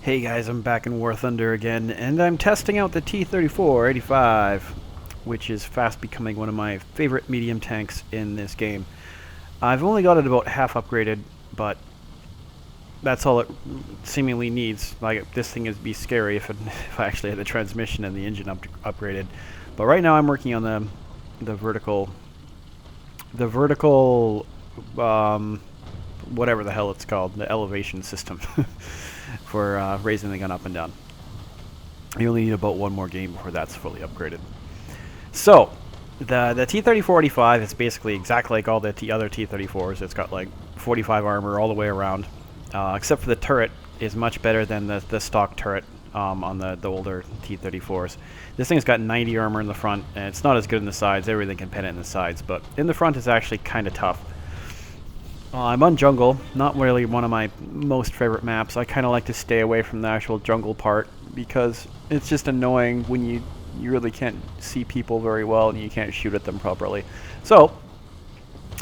Hey guys, I'm back in War Thunder again, and I'm testing out the T-34-85, which is fast becoming one of my favorite medium tanks in this game. I've only got it about half upgraded, but that's all it seemingly needs. Like, this thing would be scary if I actually had the transmission and the engine upgraded. But right now I'm working on the vertical, whatever the hell it's called, the elevation system for raising the gun up and down. You only need about one more game before that's fully upgraded. So, the T-34-85 is basically exactly like all the other T-34s. It's got like 45 armor all the way around, except for the turret is much better than the stock turret on the older T-34s. This thing's got 90 armor in the front, and it's not as good in the sides. Everything can pen it in the sides, but in the front it's actually kind of tough. I'm on jungle, not really one of my most favorite maps. I kind of like to stay away from the actual jungle part because it's just annoying when you really can't see people very well and you can't shoot at them properly. So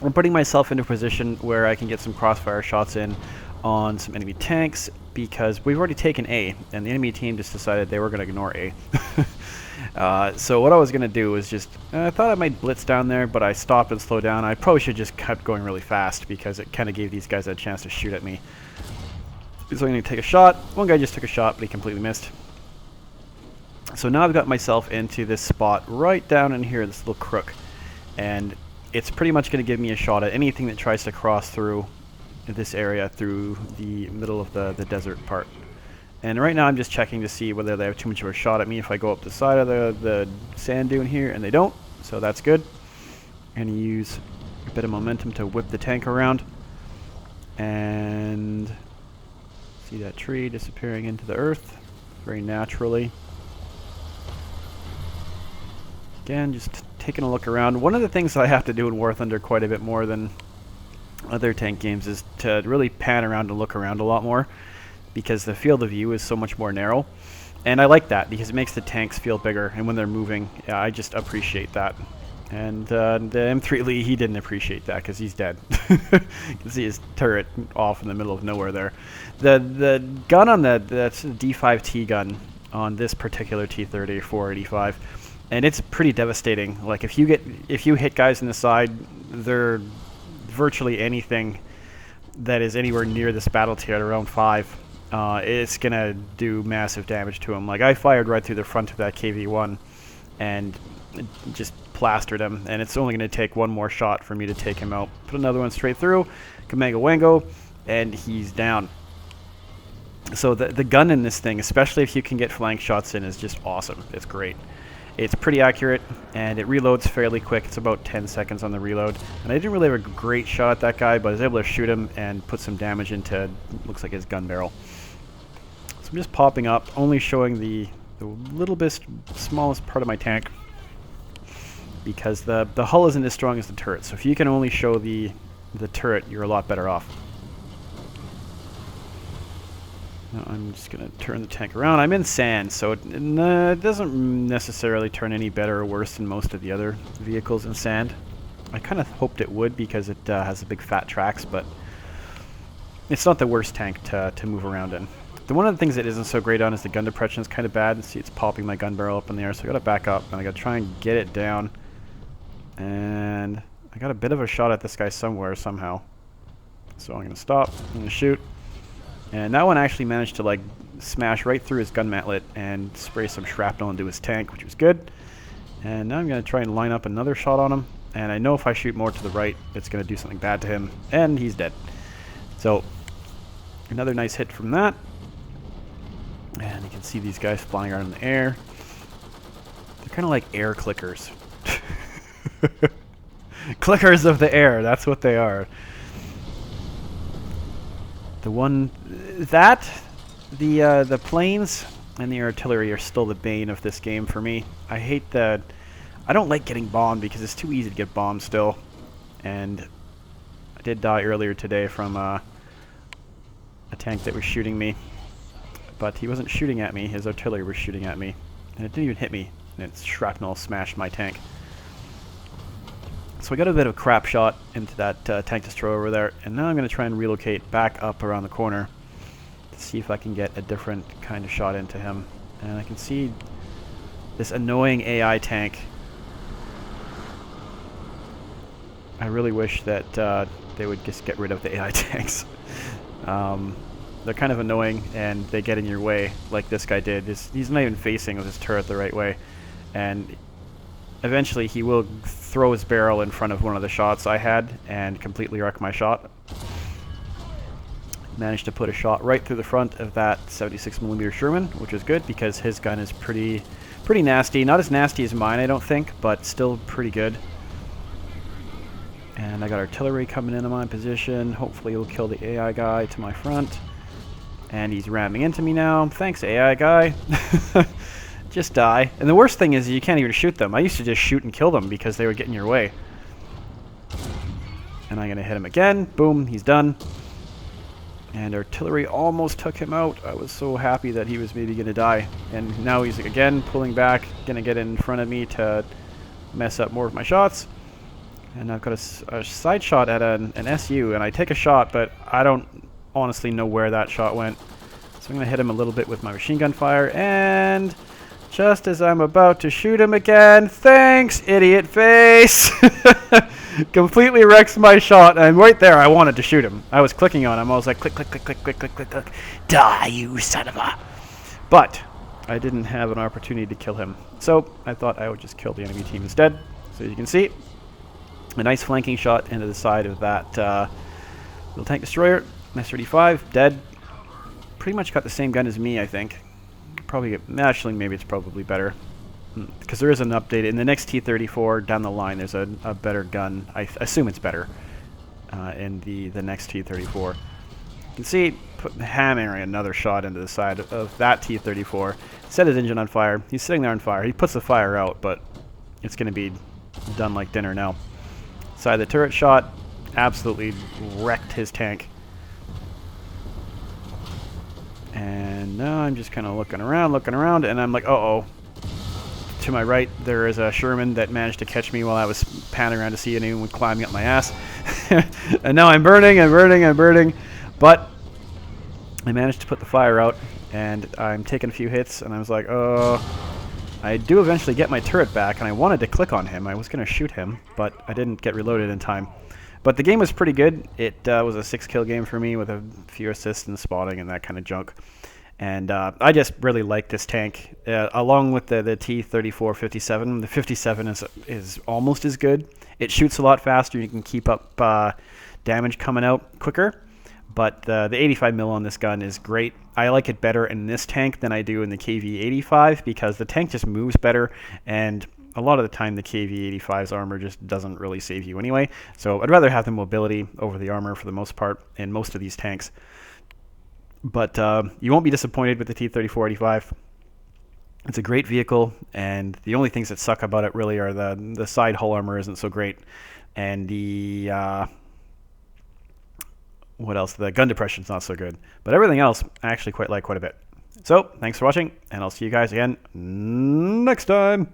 I'm putting myself into a position where I can get some crossfire shots in on some enemy tanks because we've already taken A, and the enemy team just decided they were going to ignore A. So what I was going to do was just, I thought I might blitz down there, but I stopped and slowed down. I probably should just kept going really fast because it kind of gave these guys a chance to shoot at me. So I'm going to take a shot. One guy just took a shot, but he completely missed. So now I've got myself into this spot right down in here, this little crook. And it's pretty much going to give me a shot at anything that tries to cross through this area, through the middle of the desert part. And right now I'm just checking to see whether they have too much of a shot at me if I go up the side of the sand dune here, and they don't, so that's good. And use a bit of momentum to whip the tank around. And see that tree disappearing into the earth very naturally. Again, just taking a look around. One of the things I have to do in War Thunder quite a bit more than other tank games is to really pan around and look around a lot more, because the field of view is so much more narrow. And I like that because it makes the tanks feel bigger, and when they're moving, I just appreciate that. And the M3 Lee, he didn't appreciate that because he's dead. You can see his turret off in the middle of nowhere there. The gun on that's a D5T gun on this particular T-34-85, and it's pretty devastating. Like if you hit guys in the side, they're virtually anything that is anywhere near this battle tier at around 5. It's gonna do massive damage to him. Like, I fired right through the front of that KV-1 and just plastered him, and it's only gonna take one more shot for me to take him out. Put another one straight through, Kamega Wango, and he's down. So the gun in this thing, especially if you can get flank shots in, is just awesome. It's great. It's pretty accurate, and it reloads fairly quick. It's about 10 seconds on the reload. And I didn't really have a great shot at that guy, but I was able to shoot him and put some damage into, looks like, his gun barrel. So I'm just popping up, only showing the little bit smallest part of my tank, because the hull isn't as strong as the turret. So if you can only show the turret, you're a lot better off. Now I'm just going to turn the tank around. I'm in sand, so it doesn't necessarily turn any better or worse than most of the other vehicles in sand. I kind of hoped it would because it has the big fat tracks, but it's not the worst tank to move around in. One of the things that isn't so great on is the gun depression is kind of bad. See, it's popping my gun barrel up in the air, so I got to back up, and I got to try and get it down. And I got a bit of a shot at this guy somewhere, somehow. So I'm going to stop, I'm going to shoot. And that one actually managed to, like, smash right through his gun mantlet and spray some shrapnel into his tank, which was good. And now I'm going to try and line up another shot on him. And I know if I shoot more to the right, it's going to do something bad to him. And he's dead. So, another nice hit from that. And you can see these guys flying around in the air. They're kind of like air clickers. Clickers of the air, that's what they are. The planes and the artillery are still the bane of this game for me. I don't like getting bombed because it's too easy to get bombed still. And I did die earlier today from a tank that was shooting me. But he wasn't shooting at me, his artillery was shooting at me. And it didn't even hit me, and its shrapnel smashed my tank. So I got a bit of a crap shot into that tank destroyer over there, and now I'm going to try and relocate back up around the corner to see if I can get a different kind of shot into him. And I can see this annoying AI tank. I really wish that they would just get rid of the AI tanks. They're kind of annoying, and they get in your way, like this guy did. He's not even facing with his turret the right way. And eventually he will throw his barrel in front of one of the shots I had and completely wreck my shot. Managed to put a shot right through the front of that 76mm Sherman, which is good because his gun is pretty nasty. Not as nasty as mine, I don't think, but still pretty good. And I got artillery coming into my position. Hopefully it'll kill the AI guy to my front. And he's ramming into me now. Thanks, AI guy. Just die. And the worst thing is you can't even shoot them. I used to just shoot and kill them because they would get in your way. And I'm going to hit him again. Boom, he's done. And artillery almost took him out. I was so happy that he was maybe going to die. And now he's again pulling back, going to get in front of me to mess up more of my shots. And I've got a side shot at an SU, and I take a shot, but I don't honestly know where that shot went. So I'm going to hit him a little bit with my machine gun fire, and just as I'm about to shoot him again, thanks, idiot face! Completely wrecks my shot, and right there I wanted to shoot him. I was clicking on him. I was like, click, click, click, click, click, click, click, click. Die, you son of a... But I didn't have an opportunity to kill him. So I thought I would just kill the enemy team instead. So as you can see, a nice flanking shot into the side of that little tank destroyer. S-35, dead. Pretty much got the same gun as me, I think. Probably, actually, maybe it's probably better. Because there is an update. In the next T-34 down the line, there's a better gun. I assume it's better in the next T-34. You can see, hammering another shot into the side of that T-34. Set his engine on fire. He's sitting there on fire. He puts the fire out, but it's going to be done like dinner now. Side of the turret shot, absolutely wrecked his tank. And now I'm just kind of looking around, and I'm like, uh-oh. To my right, there is a Sherman that managed to catch me while I was panning around to see anyone climbing up my ass. And now I'm burning. But I managed to put the fire out, and I'm taking a few hits, and I was like, oh. I do eventually get my turret back, and I wanted to click on him. I was going to shoot him, but I didn't get reloaded in time. But the game was pretty good. It was a 6-kill game for me with a few assists and spotting and that kind of junk. And I just really like this tank. Along with the T-34-85, the 57 is almost as good. It shoots a lot faster. You can keep up damage coming out quicker. But the 85mm on this gun is great. I like it better in this tank than I do in the KV-85 because the tank just moves better, and a lot of the time the KV-85's armor just doesn't really save you anyway. So I'd rather have the mobility over the armor for the most part in most of these tanks. But you won't be disappointed with the T-34-85. It's a great vehicle, and the only things that suck about it really are the side hull armor isn't so great, and the... what else? The gun depression's not so good. But everything else, I actually quite like quite a bit. So, thanks for watching, and I'll see you guys again next time.